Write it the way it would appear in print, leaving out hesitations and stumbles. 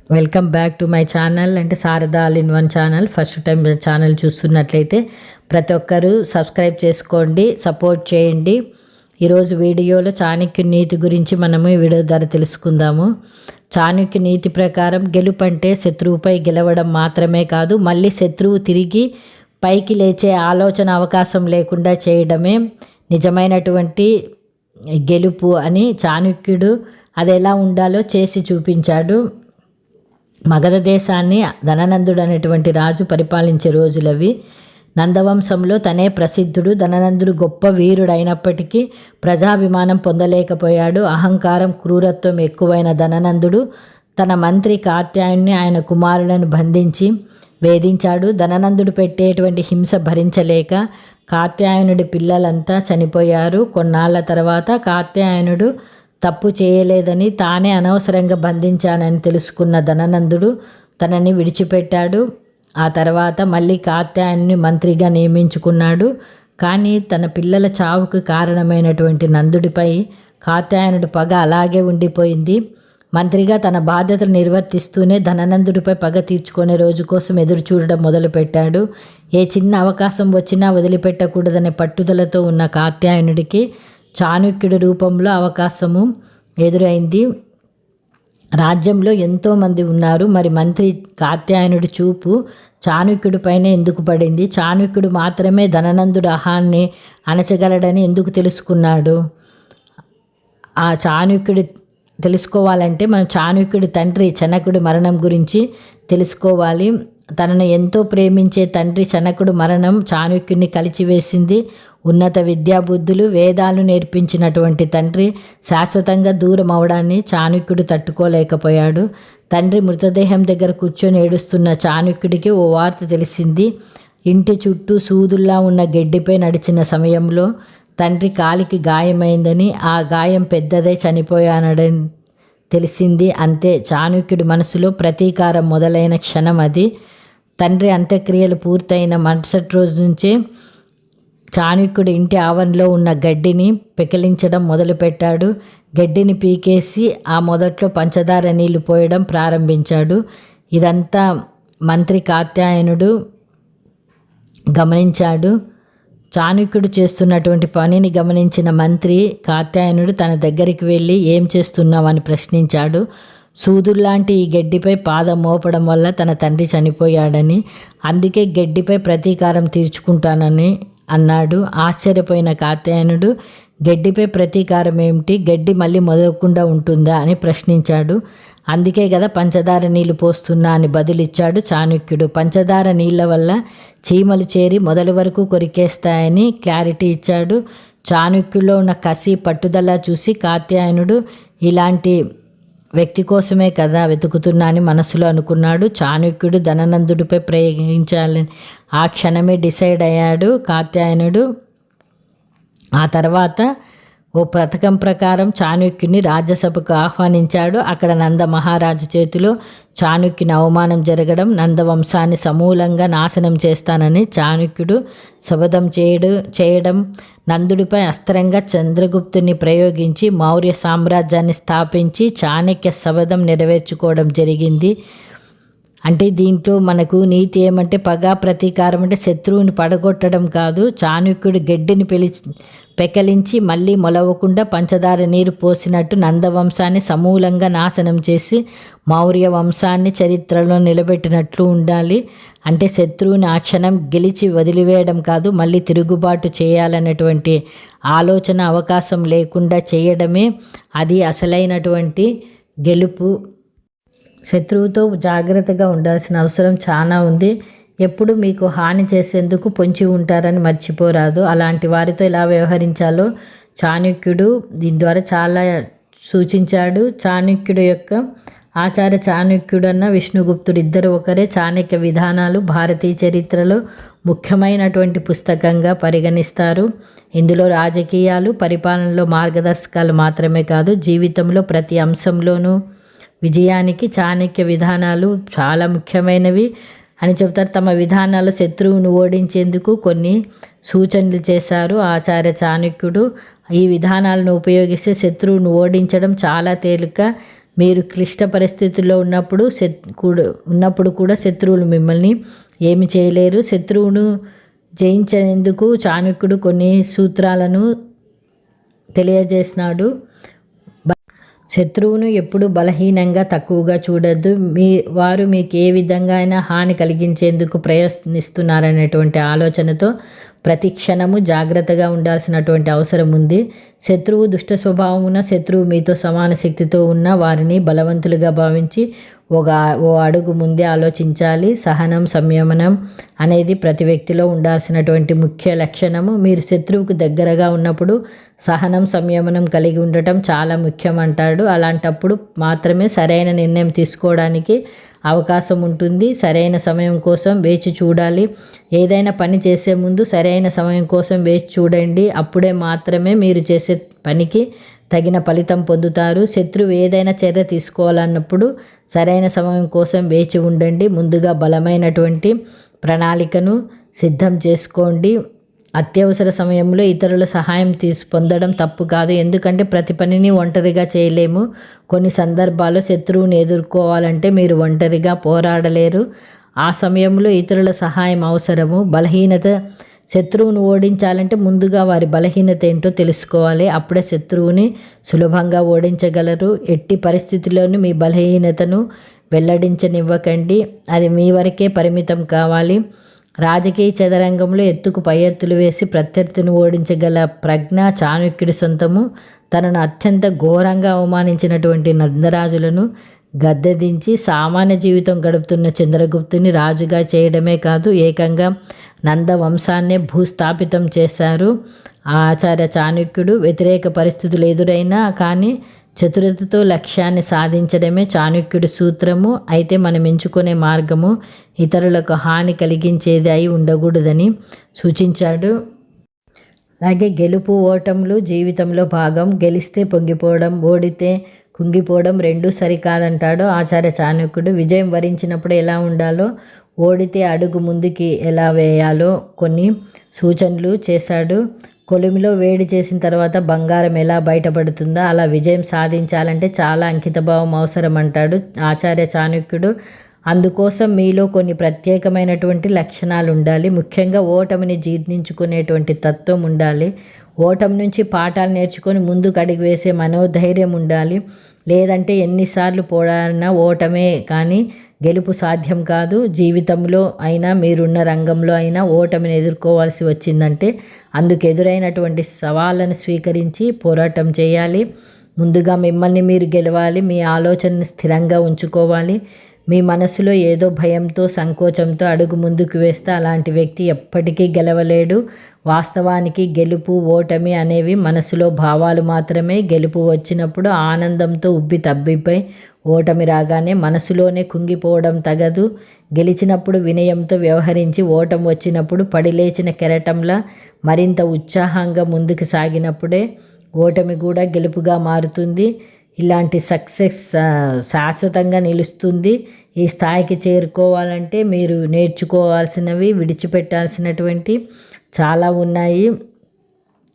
Welcome back to my channel. అంటే Sharada all in one channel. First time channel చూస్తున్నట్లయితే ప్రతి ఒక్కరూ సబ్స్క్రైబ్ చేసుకోండి, సపోర్ట్ చేయండి. ఈరోజు వీడియోలో చాణక్య నీతి గురించి మనము ఈ వీడియో ద్వారా తెలుసుకుందాము. చాణక్య నీతి ప్రకారం గెలుపు అంటే శత్రువుపై గెలవడం మాత్రమే కాదు, మళ్ళీ శత్రువు తిరిగి పైకి లేచే ఆలోచన అవకాశం లేకుండా చేయడమే నిజమైనటువంటి గెలుపు అని చాణక్యుడు అది ఎలా ఉండాలో చేసి చూపించాడు. మగధ దేశాన్ని ధననందుడు అనేటువంటి రాజు పరిపాలించే రోజులవి. నందవంశంలో తనే ప్రసిద్ధుడు. ధననందుడు గొప్ప వీరుడు అయినప్పటికీ ప్రజాభిమానం పొందలేకపోయాడు. అహంకారం, క్రూరత్వం ఎక్కువైన ధననందుడు తన మంత్రి కాత్యాయన్ని ఆయన కుమారులను బంధించి వేధించాడు. ధననందుడు పెట్టేటువంటి హింస భరించలేక కాత్యాయనుడి పిల్లలంతా చనిపోయారు. కొన్నాళ్ళ తర్వాత కాత్యాయనుడు తప్పు చేయలేదని, తానే అనవసరంగా బంధించానని తెలుసుకున్న ధననందుడు తనని విడిచిపెట్టాడు. ఆ తర్వాత మళ్ళీ కాత్యాయన్ని మంత్రిగా నియమించుకున్నాడు. కానీ తన పిల్లల చావుకు కారణమైనటువంటి నందుడిపై కాత్యాయనుడి పగ అలాగే ఉండిపోయింది. మంత్రిగా తన బాధ్యతలు నిర్వర్తిస్తూనే ధననందుడిపై పగ తీర్చుకునే రోజు కోసం ఎదురు చూడడం మొదలుపెట్టాడు. ఏ చిన్న అవకాశం వచ్చినా వదిలిపెట్టకూడదనే పట్టుదలతో ఉన్న కాత్యాయనుడికి చాణక్యుడి రూపంలో అవకాశము ఎదురైంది. రాజ్యంలో ఎంతోమంది ఉన్నారు, మరి మంత్రి కాత్యాయనుడి చూపు చాణక్యుడి పైన ఎందుకు పడింది? చాణక్యుడు మాత్రమే ధననందుడి అహాన్ని అణచగలడని ఎందుకు తెలుసుకున్నాడు? ఆ చాణక్యుడి తెలుసుకోవాలంటే మనం చాణక్యుడి తండ్రి చనకుడి మరణం గురించి తెలుసుకోవాలి. తనను ఎంతో ప్రేమించే తండ్రి చనకుడు మరణం చాణక్యుడిని కలిచివేసింది. ఉన్నత విద్యాబుద్ధులు, వేదాలు నేర్పించినటువంటి తండ్రి శాశ్వతంగా దూరం అవడాన్ని చాణక్యుడు తట్టుకోలేకపోయాడు. తండ్రి మృతదేహం దగ్గర కూర్చొని ఏడుస్తున్న చాణక్యుడికి ఓ వార్త తెలిసింది. ఇంటి చుట్టూ సూదుల్లా ఉన్న గడ్డిపై నడిచిన సమయంలో తండ్రి కాలికి గాయమైందని, ఆ గాయం పెద్దదై చనిపోయానని తెలిసింది. అంతే, చాణక్యుడి మనసులో ప్రతీకారం మొదలైన క్షణం అది. తండ్రి అంత్యక్రియలు పూర్తయిన మరుసటి రోజు నుంచే చాణక్యుడు ఇంటి ఆవరణలో ఉన్న గడ్డిని పెకిలించడం మొదలుపెట్టాడు. గడ్డిని పీకేసి ఆ మొదట్లో పంచదార నీళ్లు పోయడం ప్రారంభించాడు. ఇదంతా మంత్రి కాత్యాయనుడు గమనించాడు. చాణక్యుడు చేస్తున్నటువంటి పనిని గమనించిన మంత్రి కాత్యాయనుడు తన దగ్గరికి వెళ్ళి ఏం చేస్తున్నావు అని ప్రశ్నించాడు. సూదుల్లాంటి ఈ గడ్డిపై పాదం మోపడం వల్ల తన తండ్రి చనిపోయాడని, అందుకే గడ్డిపై ప్రతీకారం తీర్చుకుంటానని అన్నాడు. ఆశ్చర్యపోయిన కాత్యాయనుడు గడ్డిపై ప్రతీకారం ఏమిటి? గడ్డి మళ్ళీ మొదలకుండా ఉంటుందా అని ప్రశ్నించాడు. అందుకే కదా పంచదార నీళ్లు పోస్తున్నా అని బదులిచ్చాడు చాణక్యుడు. పంచదార నీళ్ల వల్ల చీమలు చేరి మొదలు వరకు కొరికేస్తాయని క్లారిటీ ఇచ్చాడు. చాణక్యుల్లో ఉన్న కసి, పట్టుదల చూసి కాత్యాయనుడు ఇలాంటి వ్యక్తి కోసమే కదా వెతుకుతున్నా అని మనసులో అనుకున్నాడు. చాణక్యుడు ధననందుడిపై ప్రయోగించాలని ఆ క్షణమే డిసైడ్ అయ్యాడు కాత్యాయనుడు. ఆ తర్వాత ఓ పథకం ప్రకారం చాణక్యుని రాజ్యసభకు ఆహ్వానించాడు. అక్కడ నంద మహారాజు చేతిలో చాణక్యుని అవమానం జరగడం, నందవంశాన్ని సమూలంగా నాశనం చేస్తానని చాణక్యుడు శపథం చేయడం, నందుడిపై అస్త్రంగా చంద్రగుప్తుని ప్రయోగించి మౌర్య సామ్రాజ్యాన్ని స్థాపించి చాణక్య శపథం నెరవేర్చుకోవడం జరిగింది. అంటే దీంట్లో మనకు నీతి ఏమంటే పగ, ప్రతీకారం అంటే శత్రువుని పడగొట్టడం కాదు. చాణక్యుడు గడ్డిని పెకలించి మళ్ళీ మొలవకుండా పంచదార నీరు పోసినట్టు నందవంశాన్ని సమూలంగా నాశనం చేసి మౌర్య వంశాన్ని చరిత్రలో నిలబెట్టినట్లు ఉండాలి. అంటే శత్రువుని ఆ క్షణం గెలిచి వదిలివేయడం కాదు, మళ్ళీ తిరుగుబాటు చేయాలన్నటువంటి ఆలోచన అవకాశం లేకుండా చేయడమే అది అసలైనటువంటి గెలుపు. శత్రువుతో జాగ్రత్తగా ఉండాల్సిన అవసరం చాలా ఉంది. ఎప్పుడు మీకు హాని చేసేందుకు పొంచి ఉంటారని మర్చిపోరాదు. అలాంటి వారితో ఎలా వ్యవహరించాలో చాణక్యుడు దీని ద్వారా చాలా సూచించాడు. చాణక్యుడు యొక్క ఆచార్య చాణక్యుడన్న విష్ణుగుప్తుడు ఇద్దరు ఒకరే. చాణక్య విధానాలు భారతీయ చరిత్రలో ముఖ్యమైనటువంటి పుస్తకంగా పరిగణిస్తారు. ఇందులో రాజకీయాలు, పరిపాలనలో మార్గదర్శకాలు మాత్రమే కాదు, జీవితంలో ప్రతి అంశంలోనూ విజయానికి చాణక్య విధానాలు చాలా ముఖ్యమైనవి అని చెబుతారు. తమ విధానాలు శత్రువును ఓడించేందుకు కొన్ని సూచనలు చేశారు ఆచార్య చాణక్యుడు. ఈ విధానాలను ఉపయోగిస్తే శత్రువును ఓడించడం చాలా తేలిక. మీరు క్లిష్ట పరిస్థితుల్లో ఉన్నప్పుడు కూడా శత్రువులు మిమ్మల్ని ఏమి చేయలేరు. శత్రువును జయించేందుకు చాణక్యుడు కొన్ని సూత్రాలను తెలియజేసినాడు. శత్రువును ఎప్పుడు బలహీనంగా తక్కువగా చూడొద్దు. వారు మీకు ఏ విధంగా అయినా హాని కలిగించేందుకు ప్రయత్నిస్తున్నారనేటువంటి ఆలోచనతో ప్రతి క్షణము జాగ్రత్తగా ఉండాల్సినటువంటి అవసరం ఉంది. శత్రువు దుష్ట స్వభావమున శత్రువు మీతో సమాన శక్తితో ఉన్న వారిని బలవంతులుగా భావించి ఓ అడుగు ముందే ఆలోచించాలి. సహనం, సంయమనం అనేది ప్రతి వ్యక్తిలో ఉండాల్సినటువంటి ముఖ్య లక్షణము. మీరు శత్రువుకు దగ్గరగా ఉన్నప్పుడు సహనం, సంయమనం కలిగి ఉండటం చాలా ముఖ్యం అంటాడు. అలాంటప్పుడు మాత్రమే సరైన నిర్ణయం తీసుకోవడానికి అవకాశం ఉంటుంది. సరైన సమయం కోసం వేచి చూడాలి. ఏదైనా పని చేసే ముందు సరైన సమయం కోసం వేచి చూడండి. అప్పుడే మాత్రమే మీరు చేసే పనికి తగిన ఫలితం పొందుతారు. శత్రువు ఏదైనా చర్య తీసుకోవాలన్నప్పుడు సరైన సమయం కోసం వేచి ఉండండి. ముందుగా బలమైనటువంటి ప్రణాళికను సిద్ధం చేసుకోండి. అత్యవసర సమయంలో ఇతరుల సహాయం పొందడం తప్పు కాదు. ఎందుకంటే ప్రతి పనిని ఒంటరిగా చేయలేము. కొన్ని సందర్భాల్లో శత్రువుని ఎదుర్కోవాలంటే మీరు ఒంటరిగా పోరాడలేరు. ఆ సమయంలో ఇతరుల సహాయం అవసరము. శత్రువును ఓడించాలంటే ముందుగా వారి బలహీనత ఏంటో తెలుసుకోవాలి. అప్పుడే శత్రువుని సులభంగా ఓడించగలరు. ఎట్టి పరిస్థితుల్లోనూ మీ బలహీనతను వెల్లడించనివ్వకండి. అది మీ వరకే పరిమితం కావాలి. రాజకీయ చదరంగంలో ఎత్తుకు పై ఎత్తులు వేసి ప్రత్యర్థిని ఓడించగల ప్రజ్ఞ చాణక్యుడి సొంతము. తనను అత్యంత ఘోరంగా అవమానించినటువంటి నందరాజులను గద్దెదించి సామాన్య జీవితం గడుపుతున్న చంద్రగుప్తుని రాజుగా చేయడమే కాదు, ఏకంగా నంద వంశాన్నే భూస్థాపితం చేశారు. ఆచార్య చాణక్యుడు వ్యతిరేక పరిస్థితులు ఎదురైనా కానీ చతురతతో లక్ష్యాన్ని సాధించడమే చాణక్యుడి సూత్రము. అయితే మనం ఎంచుకునే మార్గము ఇతరులకు హాని కలిగించేది అయి ఉండకూడదని సూచించాడు. అలాగే గెలుపు ఓటములు జీవితంలో భాగం. గెలిస్తే పొంగిపోవడం, ఓడితే కుంగిపోవడం రెండూ సరికాదంటాడు ఆచార్య చాణక్యుడు. విజయం వరించినప్పుడు ఎలా ఉండాలో, ఓడితే అడుగు ముందుకి ఎలా వేయాలో కొన్ని సూచనలు చేశాడు. కొలిమిలో వేడి చేసిన తర్వాత బంగారం ఎలా బయటపడుతుందో అలా విజయం సాధించాలంటే చాలా అంకితభావం అవసరం అంటాడు ఆచార్య చాణక్యుడు. అందుకోసం మీలో కొన్ని ప్రత్యేకమైనటువంటి లక్షణాలు ఉండాలి. ముఖ్యంగా ఓటమిని జీర్ణించుకునేటువంటి తత్వం ఉండాలి. ఓటమి నుంచి పాఠాలు నేర్చుకొని ముందుకు అడుగు వేసే మనోధైర్యం ఉండాలి. లేదంటే ఎన్నిసార్లు పోరాడినా ఓటమే కానీ గెలుపు సాధ్యం కాదు. జీవితంలో అయినా మీరున్న రంగంలో అయినా ఓటమిని ఎదుర్కోవాల్సి వచ్చిందంటే అందుకు ఎదురైనటువంటి సవాళ్ళను స్వీకరించి పోరాటం చేయాలి. ముందుగా మిమ్మల్ని మీరు గెలవాలి. మీ ఆలోచనను స్థిరంగా ఉంచుకోవాలి. మీ మనసులో ఏదో భయంతో, సంకోచంతో అడుగు ముందుకు వేస్తే అలాంటి వ్యక్తి ఎప్పటికీ గెలవలేడు. వాస్తవానికి గెలుపు, ఓటమి అనేవి మనసులో భావాలు మాత్రమే. గెలుపు వచ్చినప్పుడు ఆనందంతో ఉబ్బి తబ్బిపై, ఓటమి రాగానే మనసులోనే కుంగిపోవడం తగదు. గెలిచినప్పుడు వినయంతో వ్యవహరించి, ఓటమి వచ్చినప్పుడు పడిలేచిన కెరటంలా మరింత ఉత్సాహంగా ముందుకు సాగినప్పుడే ఓటమి కూడా గెలుపుగా మారుతుంది. ఇలాంటి సక్సెస్ శాశ్వతంగా నిలుస్తుంది. ఈ స్థాయికి చేరుకోవాలంటే మీరు నేర్చుకోవాల్సినవి, విడిచిపెట్టాల్సినటువంటి చాలా ఉన్నాయి.